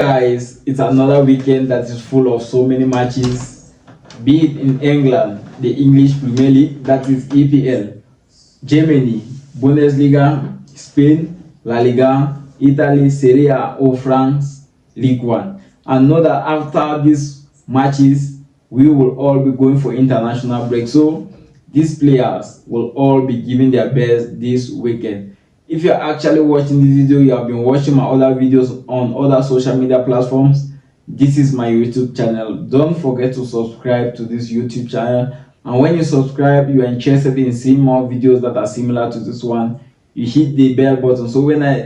Guys, it's another weekend that is full of so many matches, be it in England, the English Premier League, that is EPL, Germany, Bundesliga, Spain, La Liga, Italy, Serie or France, Ligue 1. And know that after these matches, we will all be going for international break. So these players will all be giving their best this weekend. If you're actually watching this video, you have been watching my other videos on other social media platforms. This is my YouTube channel. Don't forget to subscribe to this YouTube channel. And when you subscribe, you are interested in seeing more videos that are similar to this one, you hit the bell button. So when I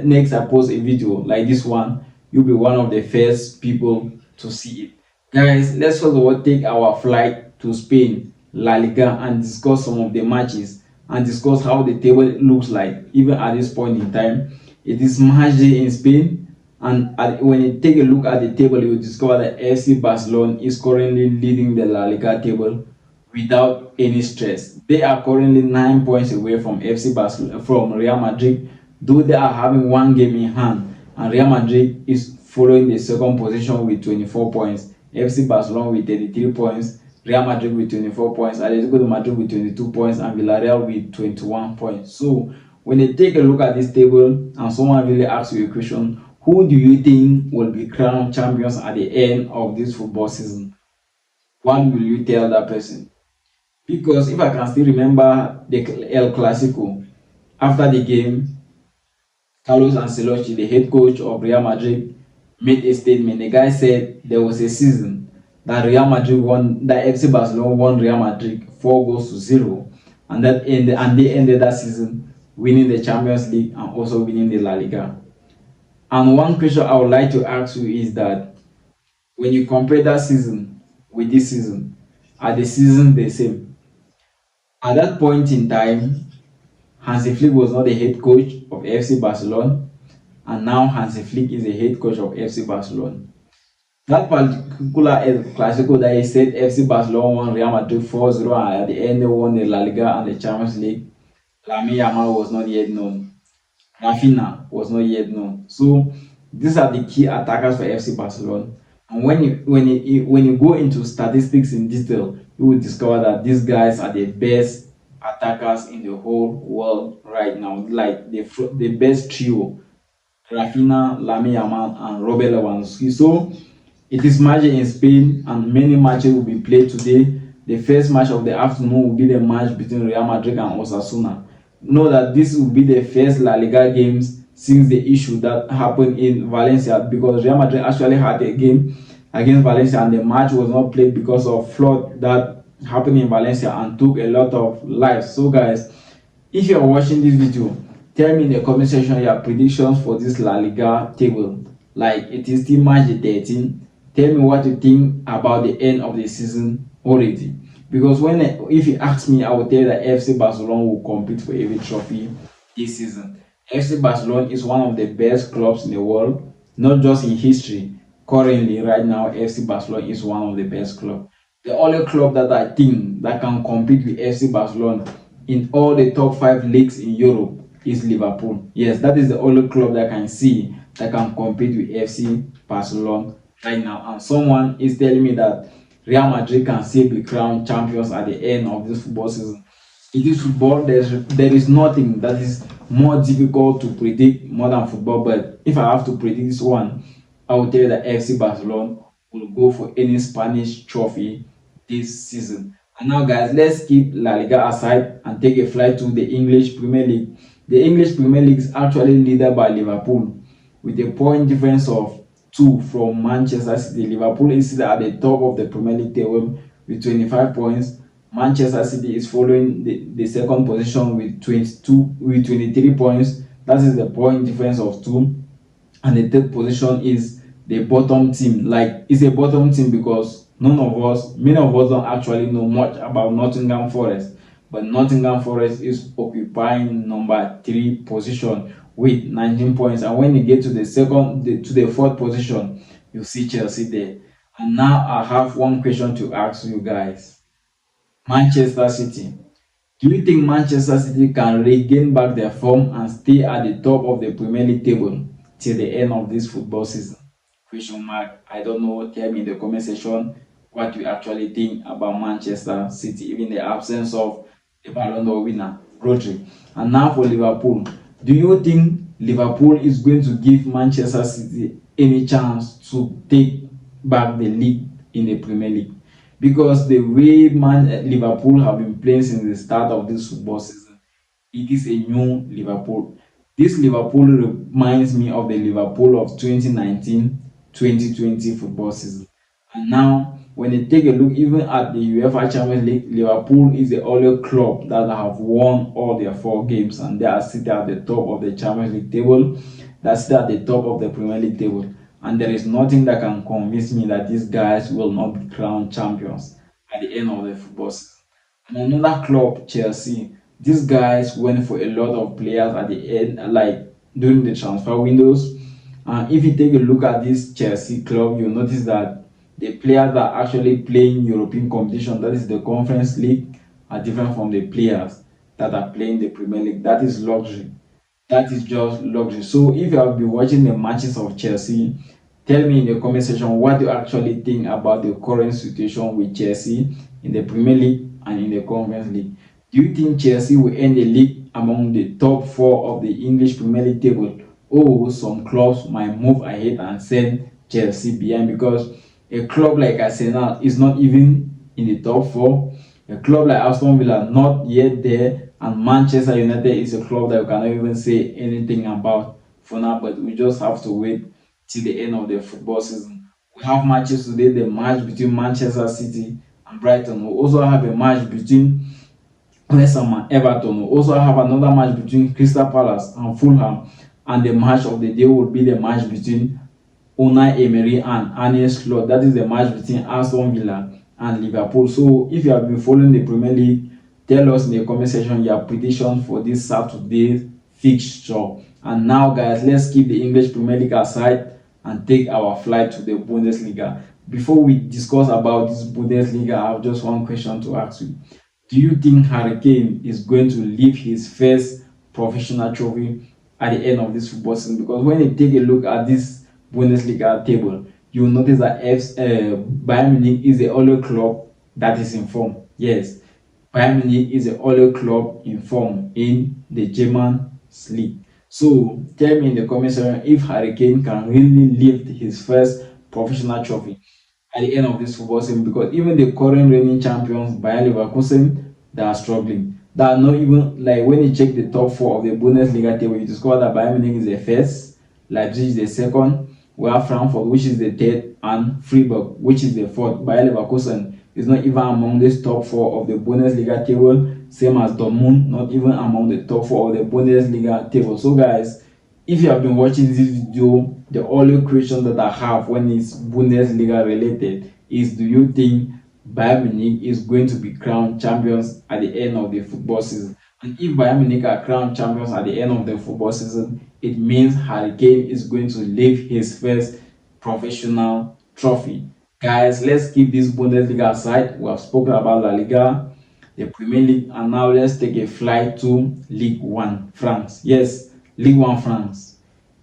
post a video like this one, you'll be one of the first people to see it. Guys, let's first of all take our flight to Spain, La Liga, and discuss some of the matches and discuss how the table looks like even at this point in time. It is match day in Spain, and when you take a look at the table, you will discover that FC Barcelona is currently leading the La Liga table without any stress. They are currently 9 points away from FC Barcelona, from Real Madrid, though they are having one game in hand, and Real Madrid is following the second position with 24 points. FC Barcelona with 33 points, Real Madrid with 24 points, Atletico de Madrid with 22 points, and Villarreal with 21 points. So when you take a look at this table and someone really asks you a question, who do you think will be crowned champions at the end of this football season? What will you tell that person? Because if I can still remember the El Clasico, after the game, Carlos Ancelotti, the head coach of Real Madrid, made a statement. The guy said there was a season that Real Madrid won, that FC Barcelona won Real Madrid 4-0, and they ended that season winning the Champions League and also winning the La Liga. And one question I would like to ask you is that when you compare that season with this season, are the seasons the same? At that point in time, Hansi Flick was not the head coach of FC Barcelona, and now Hansi Flick is the head coach of FC Barcelona. That particular El Clasico that he said FC Barcelona won Real Madrid 4-0, and at the end they won the La Liga and the Champions League, Lamine Yamal was not yet known. Rafinha was not yet known. So these are the key attackers for FC Barcelona. And when you go into statistics in detail, you will discover that these guys are the best attackers in the whole world right now. Like the best trio: Rafinha, Lamine Yamal, and Robert Lewandowski. So it is match in Spain, and many matches will be played today. The first match of the afternoon will be the match between Real Madrid and Osasuna. Know that this will be the first La Liga games since the issue that happened in Valencia, because Real Madrid actually had a game against Valencia and the match was not played because of flood that happened in Valencia and took a lot of lives. So guys, if you are watching this video, tell me in the comment section your predictions for this La Liga table. Like, it is still match 13. Tell me what you think about the end of the season already. Because if you ask me, I will tell you that FC Barcelona will compete for every trophy this season. FC Barcelona is one of the best clubs in the world, not just in history. Currently, right now, FC Barcelona is one of the best clubs. The only club that I think that can compete with FC Barcelona in all the top 5 leagues in Europe is Liverpool. Yes, that is the only club that I can see that can compete with FC Barcelona right now. And someone is telling me that Real Madrid can still be crowned champions at the end of this football season. It is football. There is nothing that is more difficult to predict more than football. But if I have to predict this one, I will tell you that FC Barcelona will go for any Spanish trophy this season. And now guys, let's keep La Liga aside and take a flight to the English Premier League. The English Premier League is actually led by Liverpool with a point difference of 2 from Manchester City. Liverpool is at the top of the Premier League table with 25 points. Manchester City is following the second position with 23 points. That is the point difference of 2. And the third position is the bottom team. Like, it's a bottom team because many of us don't actually know much about Nottingham Forest. But Nottingham Forest is occupying number 3 position with 19 points. And when you get to the fourth position, you see Chelsea there. And now I have one question to ask you guys. Manchester City. Do you think Manchester City can regain back their form and stay at the top of the Premier League table till the end of this football season? Question mark. I don't know. Tell me in the comment section what you actually think about Manchester City, even the absence of the Ballon d'Or winner, Rodri. And now for Liverpool. Do you think Liverpool is going to give Manchester City any chance to take back the league in the Premier League? Because the way Liverpool have been playing since the start of this football season, it is a new Liverpool. This Liverpool reminds me of the Liverpool of 2019-2020 football season. And now, when you take a look even at the UEFA Champions League, Liverpool is the only club that have won all their 4 games, and they are sitting at the top of the Champions League table. That's at the top of the Premier League table. And there is nothing that can convince me that these guys will not be crowned champions at the end of the football season. And another club, Chelsea, these guys went for a lot of players at the end, like during the transfer windows. And if you take a look at this Chelsea club, you'll notice that the players that are actually playing European competition, that is the Conference League, are different from the players that are playing the Premier League. That is luxury. That is just luxury. So if you have been watching the matches of Chelsea, tell me in the comment section what you actually think about the current situation with Chelsea in the Premier League and in the Conference League. Do you think Chelsea will end the league among the top 4 of the English Premier League table, or some clubs might move ahead and send Chelsea behind? Because a club like Arsenal is not even in the top 4. A club like Aston Villa not yet there, and Manchester United is a club that we cannot even say anything about for now. But we just have to wait till the end of the football season. We have matches today. The match between Manchester City and Brighton. We also have a match between West Ham and Everton. We also have another match between Crystal Palace and Fulham. And the match of the day will be the match between Unai Emery and Arne Slot. That is the match between Aston Villa and Liverpool. So if you have been following the Premier League, tell us in the comment section your prediction for this Saturday fixture. And now, guys, let's keep the English Premier League aside and take our flight to the Bundesliga. Before we discuss about this Bundesliga, I have just one question to ask you. Do you think Harry Kane is going to lift his first professional trophy at the end of this football season? Because when you take a look at this Bundesliga table, you will notice that Bayern Munich is the only club that is in form. Yes, Bayern Munich is the only club in form in the German league. So tell me in the comment section if Harry Kane can really lift his first professional trophy at the end of this football season, because even the current reigning champions, Bayer Leverkusen, they are struggling. That are not even, like, when you check the top 4 of the Bundesliga table, you discover that Bayern Munich is the first, Leipzig is the second, we have Frankfurt, which is the third, and Freiburg, which is the fourth. Bayer Leverkusen is not even among this top 4 of the Bundesliga table, same as Dortmund, not even among the top 4 of the Bundesliga table. So guys, if you have been watching this video, the only question that I have when it's Bundesliga related is, do you think Bayern Munich is going to be crowned champions at the end of the football season? And if Bayern Munich are crowned champions at the end of the football season, it means Harry Kane is going to lift his first professional trophy. Guys, let's keep this Bundesliga aside. We have spoken about La Liga, the Premier League, and now let's take a flight to Ligue 1 France. Yes, Ligue 1 France.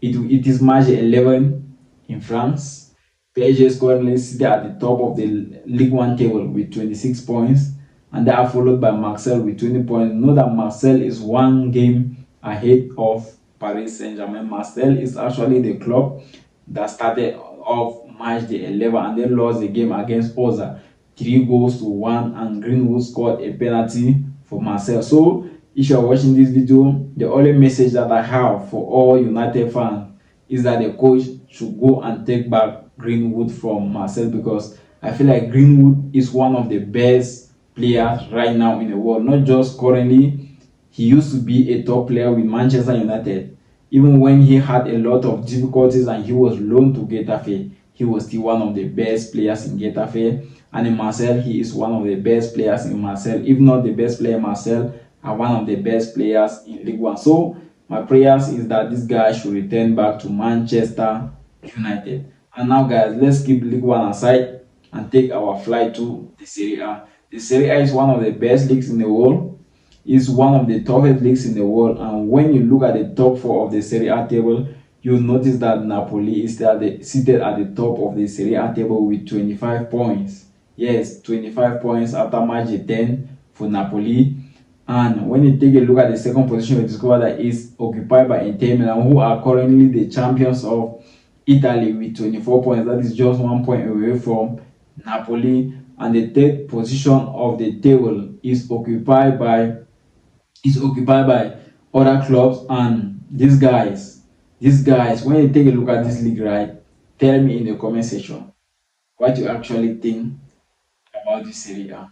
It is match 11 in France. PSG is currently sitting at the top of the Ligue 1 table with 26 points, and they are followed by Marseille with 20 points. Know that Marseille is 1 game ahead of Paris Saint-Germain. Marseille is actually the club that started off match the 11 and then lost the game against Oza 3-1, and Greenwood scored a penalty for Marseille. So if you are watching this video, the only message that I have for all United fans is that the coach should go and take back Greenwood from Marseille, because I feel like Greenwood is one of the best players right now in the world. Not just currently, he used to be a top player with Manchester United. Even when he had a lot of difficulties and he was loaned to Getafe, he was still one of the best players in Getafe. And in Marseille, he is one of the best players in Marseille. If not the best player in Marseille, are one of the best players in Ligue 1. So my prayers is that this guy should return back to Manchester United. And now, guys, let's keep Ligue 1 aside and take our flight to the Serie A. The Serie A is one of the best leagues in the world. It's one of the toughest leagues in the world. And when you look at the top 4 of the Serie A table, you'll notice that Napoli is seated at the top of the Serie A table with 25 points. Yes, 25 points after match 10 for Napoli. And when you take a look at the second position, you discover that it's occupied by Inter Milan, who are currently the champions of Italy with 24 points. That is just 1 point away from Napoli. And the third position of the table is occupied by other clubs. And these guys, when you take a look at this league, right, tell me in the comment section what you actually think about this Serie A.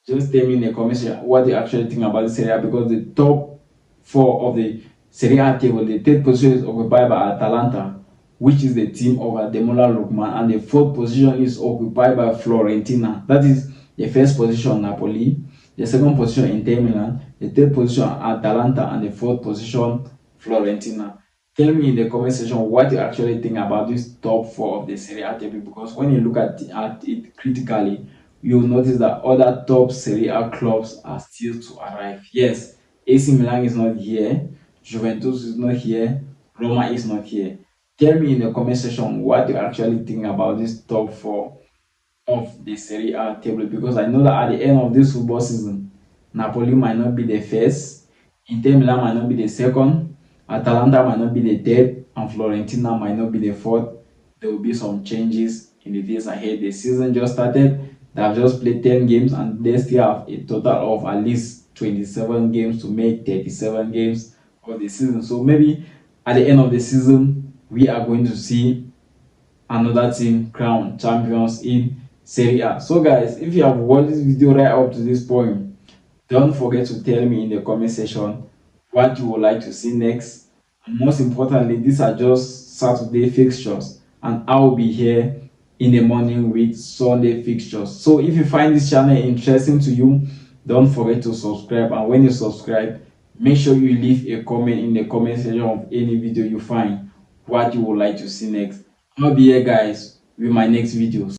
Just tell me in the comment section what you actually think about the Serie A, because the top four of the Serie A table, the third position is occupied by Atalanta, which is the team of Ademola Lookman, and the fourth position is occupied by Fiorentina. That is the first position Napoli, the second position Inter Milan, the third position Atalanta, and the fourth position Fiorentina. Tell me in the comment section what you actually think about this top four of the Serie A table, because when you look at it critically, you'll notice that other top Serie A clubs are still to arrive. Yes, AC Milan is not here, Juventus is not here, Roma is not here. Tell me in the comment section what you actually think about this top four of the Serie A table, because I know that at the end of this football season, Napoli might not be the first, Inter Milan might not be the second, Atalanta might not be the third, and Fiorentina might not be the fourth. There will be some changes in the days ahead. The season just started. They have just played 10 games, and they still have a total of at least 27 games to make 37 games of the season. So maybe at the end of the season, we are going to see another team crowned champions in Serie A. So guys, if you have watched this video right up to this point, don't forget to tell me in the comment section what you would like to see next. And most importantly, these are just Saturday fixtures, and I will be here in the morning with Sunday fixtures. So if you find this channel interesting to you, don't forget to subscribe, and when you subscribe, make sure you leave a comment in the comment section of any video you find what you would like to see next. I'll be here guys with my next videos.